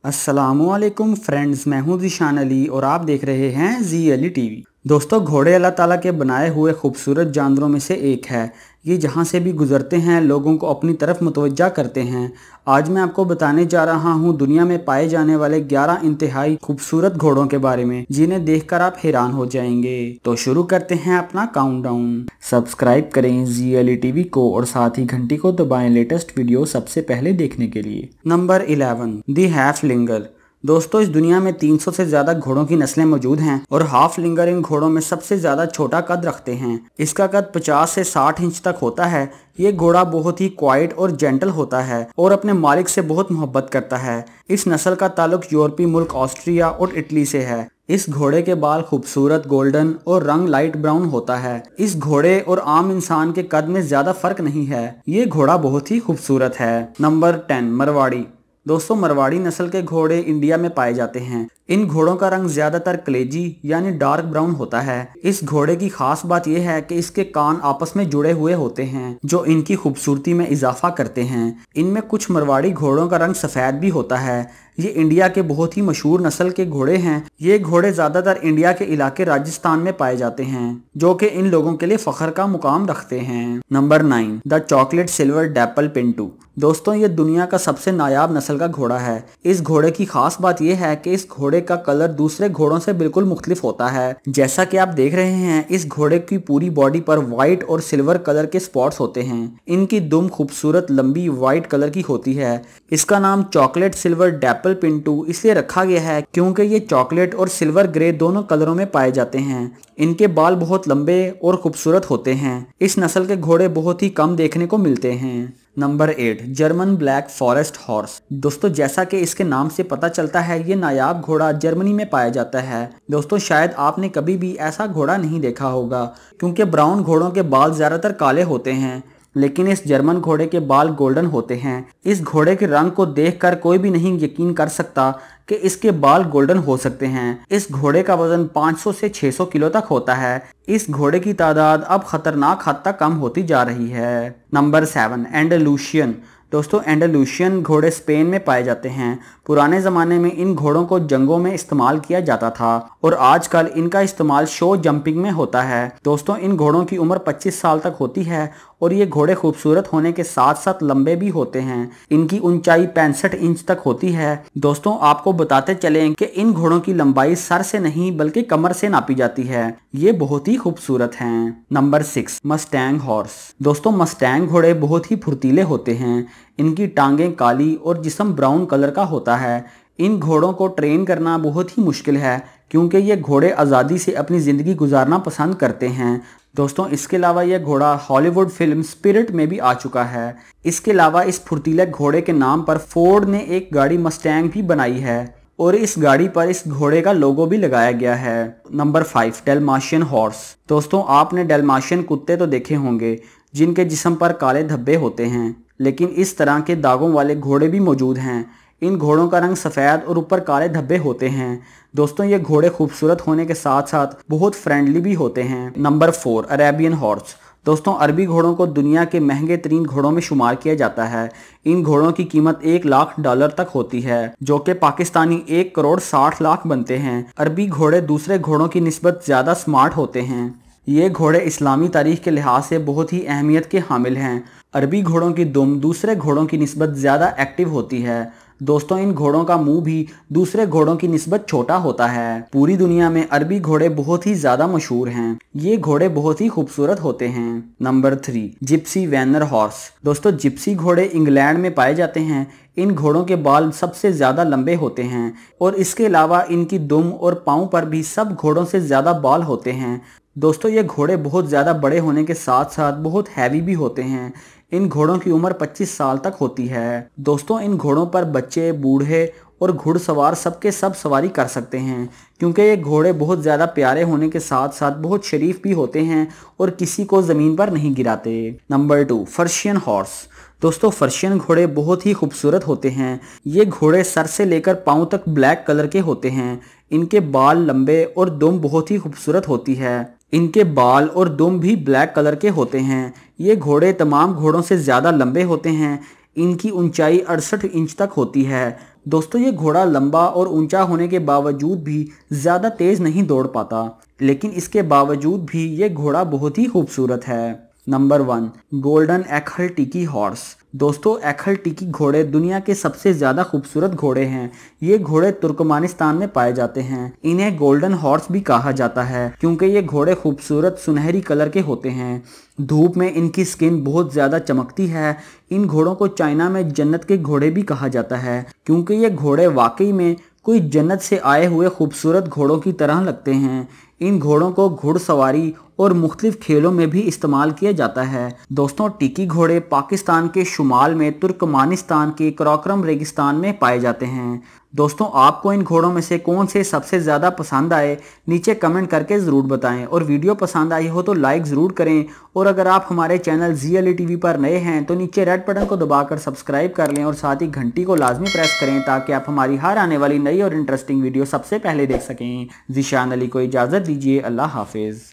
अस्सलामुअलैकुम फ्रेंड्स, मैं हूं ज़ीशान अली और आप देख रहे हैं जी अली टीवी। दोस्तों, घोड़े अल्लाह ताला के बनाए हुए खूबसूरत जानवरों में से एक है। ये जहां से भी गुजरते हैं लोगों को अपनी तरफ मुतवज्जा करते हैं। आज मैं आपको बताने जा रहा हूं दुनिया में पाए जाने वाले 11 इंतहाई खूबसूरत घोड़ों के बारे में, जिन्हें देखकर आप हैरान हो जाएंगे। तो शुरू करते हैं अपना काउंटडाउन। सब्सक्राइब करें जी अली टीवी को और साथ ही घंटी को दबाएं लेटेस्ट वीडियो सबसे पहले देखने के लिए। नंबर 11, दी हैफलिंगर। दोस्तों, इस दुनिया में 300 से ज्यादा घोड़ों की नस्लें मौजूद हैं और हाफलिंगर इन घोड़ों में सबसे ज्यादा छोटा कद रखते हैं। इसका कद 50 से 60 इंच तक होता है। ये घोड़ा बहुत ही क्वाइट और जेंटल होता है और अपने मालिक से बहुत मोहब्बत करता है। इस नस्ल का ताल्लुक यूरोपीय मुल्क ऑस्ट्रिया और इटली से है। इस घोड़े के बाल खूबसूरत गोल्डन और रंग लाइट ब्राउन होता है। इस घोड़े और आम इंसान के कद में ज्यादा फर्क नहीं है। ये घोड़ा बहुत ही खूबसूरत है। नंबर 10, मरवाड़ी। दोस्तों, मरवाड़ी नस्ल के घोड़े इंडिया में पाए जाते हैं। इन घोड़ों का रंग ज्यादातर कलेजी यानी डार्क ब्राउन होता है। इस घोड़े की खास बात यह है कि इसके कान आपस में जुड़े हुए होते हैं, जो इनकी खूबसूरती में इजाफा करते हैं। इनमें कुछ मरवाड़ी घोड़ों का रंग सफेद भी होता है। ये इंडिया के बहुत ही मशहूर नस्ल के घोड़े हैं। ये घोड़े ज्यादातर इंडिया के इलाके राजस्थान में पाए जाते हैं, जो कि इन लोगों के लिए फख्र का मुकाम रखते हैं। Number 9, the chocolate silver dapple pinto. दोस्तों, ये दुनिया का सबसे नायाब नस्ल का घोड़ा है। इस घोड़े की खास बात यह है कि इस घोड़े का कलर दूसरे घोड़ों से बिल्कुल मुख्तलिफ होता है। जैसा कि आप देख रहे हैं, इस घोड़े की पूरी बॉडी पर व्हाइट और सिल्वर कलर के स्पॉट्स होते हैं। इनकी दुम खूबसूरत लंबी व्हाइट कलर की होती है। इसका नाम चॉकलेट सिल्वर डैपल पिंटू इसलिए रखा गया है क्योंकि ये चॉकलेट और सिल्वर ग्रे दोनों कलरों में पाए जाते हैं। इनके बाल बहुत लंबे और खूबसूरत होते हैं। इस नस्ल के घोड़े बहुत ही कम देखने को मिलते हैं। Number 8, German black forest horse. दोस्तों, जैसा कि इसके नाम से पता चलता है, ये नायाब घोड़ा जर्मनी में पाया जाता है। दोस्तों, शायद आपने कभी भी ऐसा घोड़ा नहीं देखा होगा, क्योंकि ब्राउन घोड़ों के बाल ज्यादातर काले होते हैं, लेकिन इस जर्मन घोड़े के बाल गोल्डन होते हैं। इस घोड़े के रंग को देखकर कोई भी नहीं यकीन कर सकता कि इसके बाल गोल्डन हो सकते हैं। इस घोड़े का वजन 500 से 600 किलो तक होता है। इस घोड़े की तादाद अब खतरनाक हद तक कम होती जा रही है। नंबर 7, एंडलूशियन। दोस्तों, एंडलूशियन घोड़े स्पेन में पाए जाते हैं। पुराने ज़माने में इन घोड़ों को जंगों में इस्तेमाल किया जाता था और आजकल इनका इस्तेमाल शो जंपिंग में होता है। दोस्तों, इन घोड़ों की उम्र 25 साल तक होती है और ये घोड़े खूबसूरत होने के साथ साथ लंबे भी होते हैं। इनकी ऊंचाई 65 इंच तक होती है। दोस्तों, आपको बताते चलें कि इन घोड़ों की लंबाई सर से नहीं बल्कि कमर से नापी जाती है। ये बहुत ही खूबसूरत हैं। Number 6, Mustang horse. दोस्तों, मस्टैंग घोड़े बहुत ही फुर्तीले होते हैं। इनकी टांगें काली और जिस्म ब्राउन कलर का होता है। इन घोड़ों को ट्रेन करना बहुत ही मुश्किल है, क्योंकि ये घोड़े आज़ादी से अपनी ज़िंदगी गुजारना पसंद करते हैं। दोस्तों, इसके अलावा यह घोड़ा हॉलीवुड फिल्म स्पिरिट में भी आ चुका है। इसके अलावा इस फुर्तीले घोड़े के नाम पर फोर्ड ने एक गाड़ी मस्टैंग भी बनाई है और इस गाड़ी पर इस घोड़े का लोगो भी लगाया गया है। Number 5, dalmatian horse. दोस्तों, आपने डेल्माशियन कुत्ते तो देखे होंगे जिनके जिस्म पर काले धब्बे होते हैं, लेकिन इस तरह के दागों वाले घोड़े भी मौजूद हैं। इन घोड़ों का रंग सफ़ेद और ऊपर काले धब्बे होते हैं। दोस्तों, ये घोड़े खूबसूरत होने के साथ साथ बहुत फ्रेंडली भी होते हैं। Number 4, Arabian horse. दोस्तों, अरबी घोड़ों को दुनिया के महंगे तरीन घोड़ों में शुमार किया जाता है। इन घोड़ों की कीमत $1,00,000 तक होती है, जो कि पाकिस्तानी 1,60,00,000 बनते हैं। अरबी घोड़े दूसरे घोड़ों की निस्बत ज़्यादा स्मार्ट होते हैं। ये घोड़े इस्लामी तारीख के लिहाज से बहुत ही अहमियत के हामिल हैं। अरबी घोड़ों की दुम दूसरे घोड़ों की निस्बत ज़्यादा एक्टिव होती है। दोस्तों, इन घोड़ों का मुंह भी दूसरे घोड़ों की निस्बत छोटा होता है। पूरी दुनिया में अरबी घोड़े बहुत ही ज्यादा मशहूर हैं। ये घोड़े बहुत ही खूबसूरत होते हैं। Number 3, gypsy vanner horse. दोस्तों, जिप्सी घोड़े इंग्लैंड में पाए जाते हैं। इन घोड़ों के बाल सबसे ज्यादा लंबे होते हैं और इसके अलावा इनकी दुम और पाँव पर भी सब घोड़ों से ज्यादा बाल होते हैं। दोस्तों, ये घोड़े बहुत ज़्यादा बड़े होने के साथ साथ बहुत हैवी भी होते हैं। इन घोड़ों की उम्र 25 साल तक होती है। दोस्तों, इन घोड़ों पर बच्चे, बूढ़े और घुड़सवार सबके सब सवारी कर सकते हैं, क्योंकि ये घोड़े बहुत ज़्यादा प्यारे होने के साथ साथ बहुत शरीफ भी होते हैं और किसी को ज़मीन पर नहीं गिराते। Number 2, Friesian horse. दोस्तों, फर्शियन घोड़े बहुत ही खूबसूरत होते हैं। ये घोड़े सर से लेकर पाँव तक ब्लैक कलर के होते हैं। इनके बाल लंबे और दुम बहुत ही खूबसूरत होती है। इनके बाल और दुम भी ब्लैक कलर के होते हैं। ये घोड़े तमाम घोड़ों से ज़्यादा लंबे होते हैं। इनकी ऊंचाई 68 इंच तक होती है दोस्तों ये घोड़ा लंबा और ऊंचा होने के बावजूद भी ज़्यादा तेज़ नहीं दौड़ पाता, लेकिन इसके बावजूद भी ये घोड़ा बहुत ही खूबसूरत है। Number 1, golden Akhal Teke horse. दोस्तों एखलटिकी घोड़े दुनिया के सबसे ज़्यादा खूबसूरत घोड़े हैं। ये घोड़े तुर्कमानिस्तान में पाए जाते हैं। इन्हें गोल्डन हॉर्स भी कहा जाता है क्योंकि ये घोड़े खूबसूरत सुनहरी कलर के होते हैं। धूप में इनकी स्किन बहुत ज़्यादा चमकती है। इन घोड़ों को चाइना में जन्नत के घोड़े भी कहा जाता है क्योंकि ये घोड़े वाकई में कोई जन्नत से आए हुए खूबसूरत घोड़ों की तरह लगते हैं। इन घोड़ों को घुड़सवारी और मुख्तलिफ खेलों में भी इस्तेमाल किया जाता है। दोस्तों टिकी घोड़े पाकिस्तान के शुमाल में तुर्कमानिस्तान के कराकोरम रेगिस्तान में पाए जाते हैं। दोस्तों आपको इन घोड़ों में से कौन से सबसे ज़्यादा पसंद आए नीचे कमेंट करके ज़रूर बताएं, और वीडियो पसंद आई हो तो लाइक ज़रूर करें। और अगर आप हमारे चैनल ZLE TV पर नए हैं तो नीचे रेड बटन को दबाकर सब्सक्राइब कर लें और साथ ही घंटी को लाजमी प्रेस करें ताकि आप हमारी हर आने वाली नई और इंटरेस्टिंग वीडियो सबसे पहले देख सकें। ज़ीशान अली को इजाज़त दीजिए। अल्लाह हाफिज़।